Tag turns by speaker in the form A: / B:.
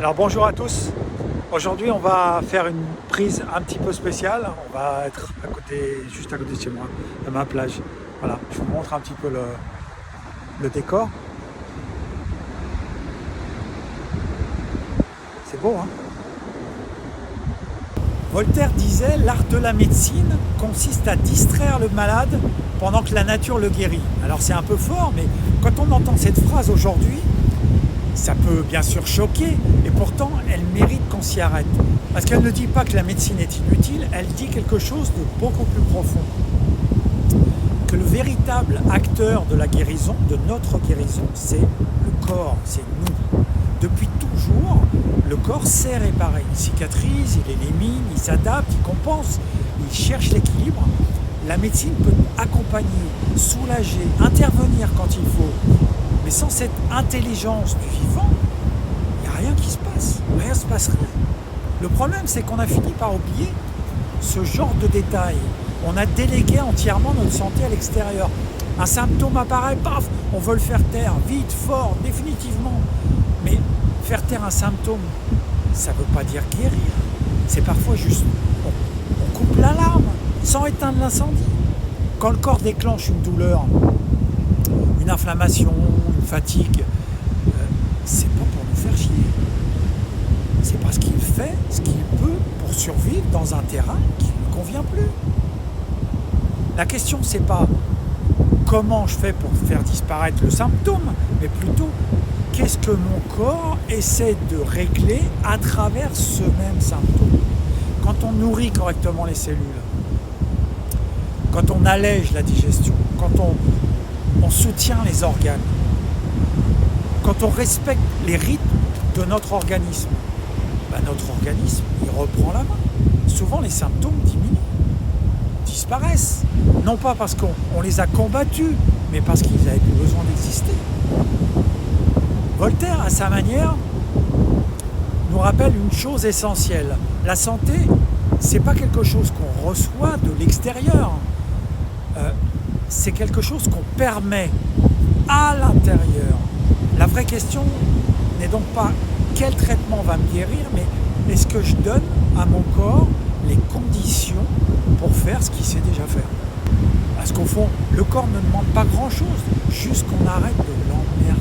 A: Alors bonjour à tous, aujourd'hui on va faire une prise un petit peu spéciale, on va être juste à côté de chez moi, à ma plage. Voilà, je vous montre un petit peu le décor. C'est beau, hein? Voltaire disait: l'art de la médecine consiste à distraire le malade pendant que la nature le guérit. Alors c'est un peu fort, mais quand on entend cette phrase aujourd'hui, ça peut bien sûr choquer, et pourtant elle mérite qu'on s'y arrête. Parce qu'elle ne dit pas que la médecine est inutile, elle dit quelque chose de beaucoup plus profond. Que le véritable acteur de la guérison, de notre guérison, c'est le corps, c'est nous. Depuis toujours, le corps sait réparer. Il cicatrise, il élimine, il s'adapte, il compense, il cherche l'équilibre. La médecine peut accompagner, soulager, intervenir quand il faut. Mais sans cette intelligence du vivant, il n'y a rien qui se passe. Rien ne se passe, rien. Le problème, c'est qu'on a fini par oublier ce genre de détails. On a délégué entièrement notre santé à l'extérieur. Un symptôme apparaît, paf, on veut le faire taire, vite, fort, définitivement. Mais faire taire un symptôme, ça ne veut pas dire guérir. C'est parfois juste, on coupe l'alarme sans éteindre l'incendie. Quand le corps déclenche une douleur, une inflammation, une fatigue, c'est pas pour nous faire chier. C'est parce qu'il fait ce qu'il peut pour survivre dans un terrain qui ne lui convient plus. La question, c'est pas comment je fais pour faire disparaître le symptôme, mais plutôt qu'est-ce que mon corps essaie de régler à travers ce même symptôme. Quand on nourrit correctement les cellules, quand on allège la digestion, quand on soutient les organes, quand on respecte les rythmes de notre organisme, notre organisme, il reprend la main. Souvent, les symptômes diminuent, disparaissent. Non pas parce qu'on les a combattus, mais parce qu'ils n'avaient plus besoin d'exister. Voltaire, à sa manière, nous rappelle une chose essentielle. La santé, c'est pas quelque chose qu'on reçoit de l'extérieur. C'est quelque chose qu'on permet à l'intérieur. La vraie question n'est donc pas quel traitement va me guérir, mais est-ce que je donne à mon corps les conditions pour faire ce qu'il sait déjà faire. Parce qu'au fond, le corps ne demande pas grand-chose, juste qu'on arrête de l'emmerder.